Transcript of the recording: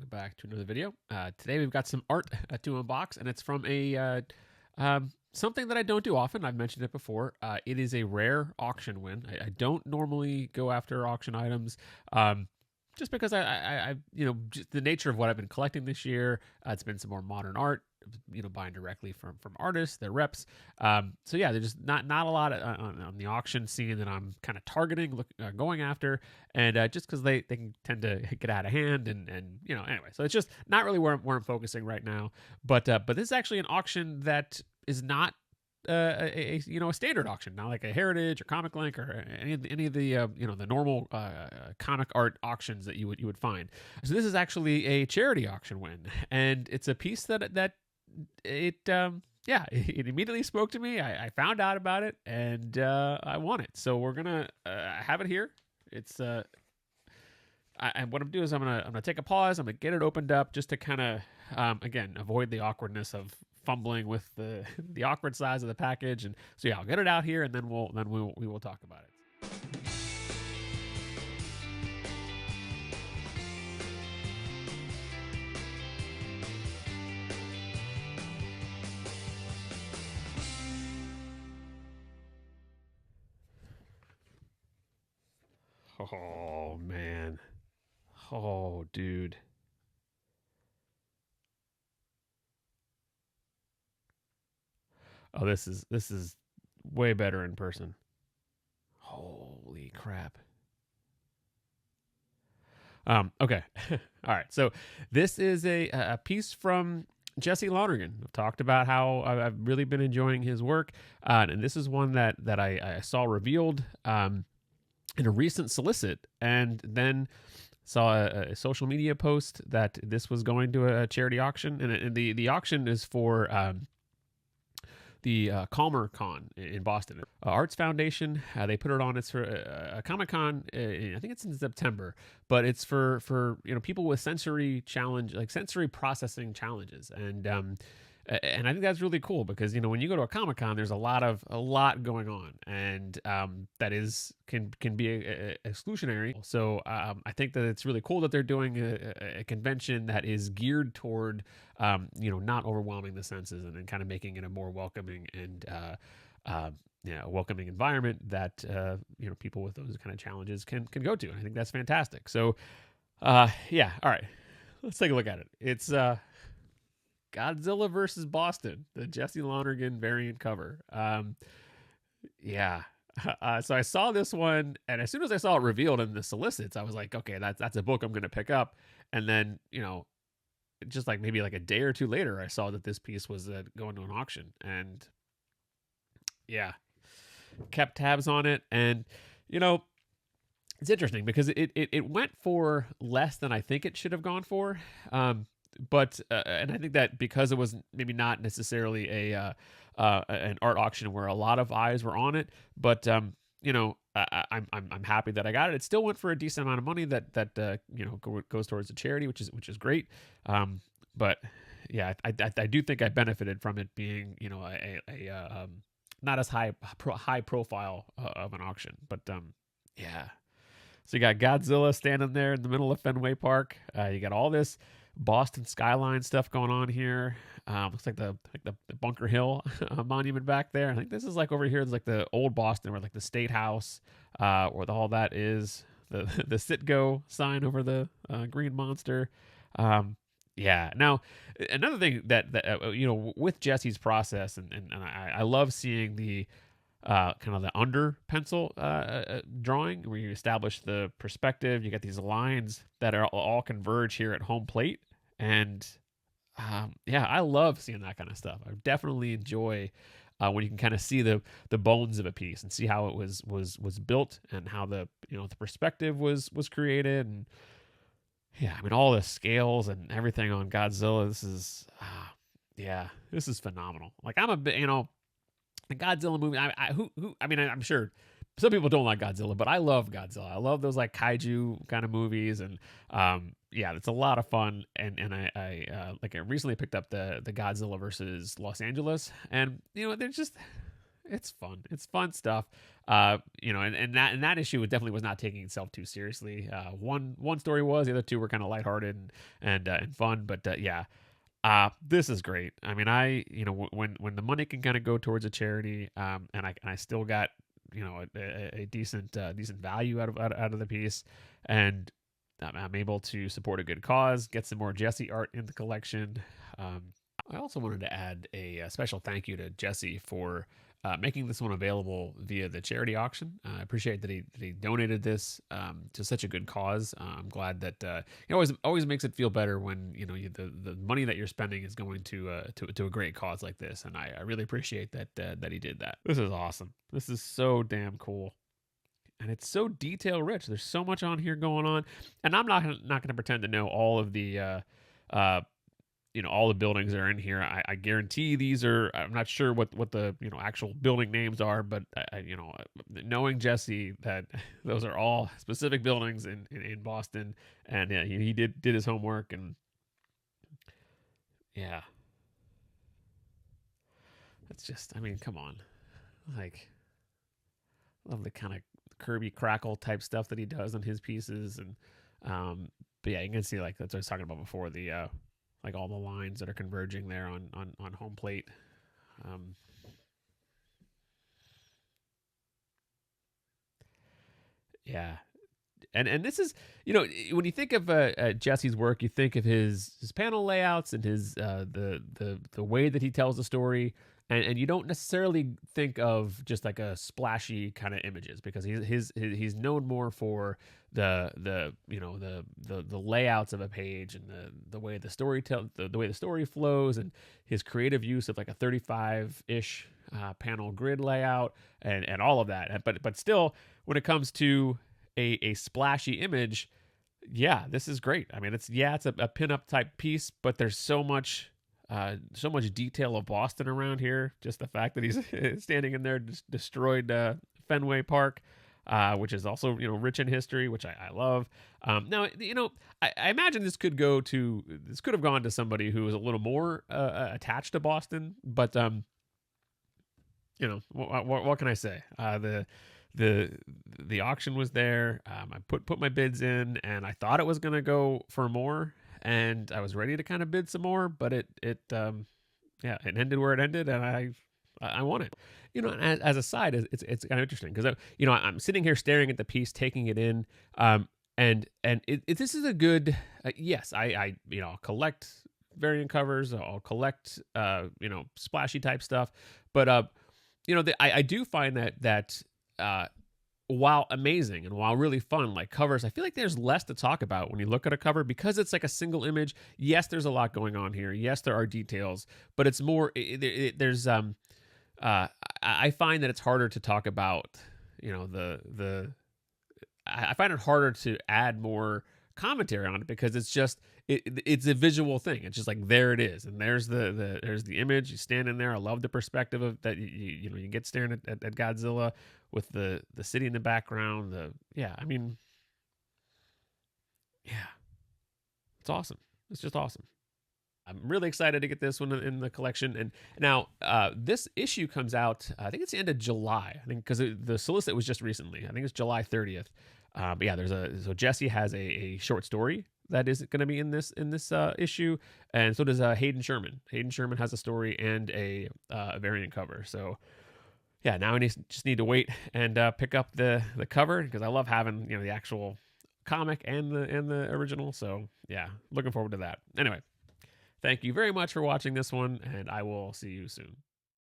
welcome back to another video. Today we've got some art to unbox, and it's from a something that I don't do often. I've mentioned it before. It is a rare auction win. I don't normally go after auction items, just because I just the nature of what I've been collecting this year. It's been some more modern art. Buying directly from artists, their reps. So yeah, there's just not a lot on the auction scene that I'm kind of targeting, going after, and just because they can tend to get out of hand, and anyway. So it's just not really where I'm focusing right now. But this is actually an auction that is not a standard auction, not like a Heritage or Comic Link or any of the the normal comic art auctions that you would find. So this is actually a charity auction win, and it's a piece that it immediately spoke to me. I found out about it, and I want it. So we're gonna have it here. It's what I'm gonna do is I'm gonna take a pause. I'm gonna get it opened up just to kind of again avoid the awkwardness of fumbling with the awkward size of the package. And so yeah, I'll get it out here, and then we will talk about it. Oh man. Oh dude. Oh, this is way better in person. Holy crap. Okay. All right. So this is a piece from Jesse Lonergan. I've talked about how I've really been enjoying his work, and this is one that I saw revealed in a recent solicit, and then saw a social media post that this was going to a charity auction, and the auction is for the Calmer Con in Boston. Arts Foundation, they put it on. It's for a Comic Con. I think it's in September, but it's for people with sensory processing challenges, and I think that's really cool because when you go to a Comic Con, there's a lot going on, and that can be exclusionary. So I think that it's really cool that they're doing a convention that is geared toward not overwhelming the senses, and kind of making it a more welcoming and welcoming environment that people with those kind of challenges can go to. And I think that's fantastic. So yeah, all right, let's take a look at it. It's Godzilla versus Boston, the Jesse Lonergan variant cover. Yeah. So I saw this one, and as soon as I saw it revealed in the solicits, I was like, okay, that's a book I'm going to pick up. And then, just like maybe like a day or two later, I saw that this piece was going to an auction, and yeah, kept tabs on it. And, it's interesting because it went for less than I think it should have gone for. But and I think that because it was maybe not necessarily an art auction where a lot of eyes were on it, but I'm happy that I got it. It still went for a decent amount of money that goes towards a charity, which is great. But yeah, I do think I benefited from it being a not as high profile of an auction, but yeah. So you got Godzilla standing there in the middle of Fenway Park. You got all this Boston skyline stuff going on here. Looks like the Bunker Hill monument back there. I think this is like over here. It's like the old Boston, where like the State House, where all that is. The Citgo sign over the green monster. Yeah. Now, another thing that with Jesse's process, and I love seeing the kind of the under pencil drawing, where you establish the perspective. You get these lines that are all converge here at home plate, and yeah, I love seeing that kind of stuff. I definitely enjoy when you can kind of see the bones of a piece and see how it was built, and how the perspective was created. And yeah, I mean, all the scales and everything on Godzilla. This is phenomenal. Like, I'm a bit, the Godzilla movie. I'm sure some people don't like Godzilla, but I love Godzilla. I love those like kaiju kind of movies, and yeah, it's a lot of fun. And I recently picked up the Godzilla versus Los Angeles, and they're just it's fun. It's fun stuff. And that issue definitely was not taking itself too seriously. One story was, the other two were kind of lighthearted and fun. But yeah, this is great. I mean, when the money can kind of go towards a charity, and I still got a decent value out of the piece, and I'm able to support a good cause, get some more Jesse art in the collection. I also wanted to add a special thank you to Jesse for making this one available via the charity auction. I appreciate that he donated this to such a good cause. I'm glad that it always makes it feel better when the money that you're spending is going to a great cause like this, and I really appreciate that he did that. This is awesome. This is so damn cool. And it's so detail rich. There's so much on here going on, and I'm not going to pretend to know all of the all the buildings that are in here. I guarantee these are. I'm not sure what the actual building names are, but knowing Jesse, that those are all specific buildings in Boston, and yeah, he did his homework, and yeah, it's just. I mean, come on, like, love the kind of Kirby Crackle type stuff that he does on his pieces, and but yeah, you can see, like, that's what I was talking about before, the like all the lines that are converging there on home plate. um yeah, and this is, when you think of Jesse's work, you think of his panel layouts and his the way that he tells the story, and you don't necessarily think of just like a splashy kind of images, because he's known more for the layouts of a page, and the way the way the story flows, and his creative use of like a 35-ish panel grid layout, and all of that. But still, when it comes to a splashy image, yeah, this is great. I mean, it's a pinup type piece, but there's so much detail of Boston around here. Just the fact that he's standing in there, destroyed Fenway Park, which is also rich in history, which I love. Now, I imagine this could have gone to somebody who was a little more attached to Boston, but what can I say? The auction was there. I put my bids in, and I thought it was gonna go for more, and I was ready to kind of bid some more, but it ended where it ended, and I won it. As a side, it's kind of interesting, because I'm sitting here staring at the piece, taking it in, this is a good. Yes, I'll collect variant covers. I'll collect splashy type stuff, but I do find that while amazing and while really fun, like covers, I feel like there's less to talk about when you look at a cover, because it's like a single image. Yes, there's a lot going on here. Yes, there are details, but it's more. There's I find that it's harder to talk about. I find it harder to add more commentary on it, because it's a visual thing. It's just like, there it is, and there's the image. You stand in there. I love the perspective of that. You get staring at Godzilla with the city in the background. I mean, yeah, it's awesome. It's just awesome. I'm really excited to get this one in the collection. And now this issue comes out, I think it's the end of July. I think, because the solicit was just recently. I think it's July 30th. But yeah, so Jesse has a short story that is going to be in this issue, and so does Hayden Sherman. Hayden Sherman has a story and a variant cover. So yeah, now I just need to wait and pick up the cover, because I love having the actual comic and the original. So yeah, looking forward to that. Anyway, thank you very much for watching this one, and I will see you soon.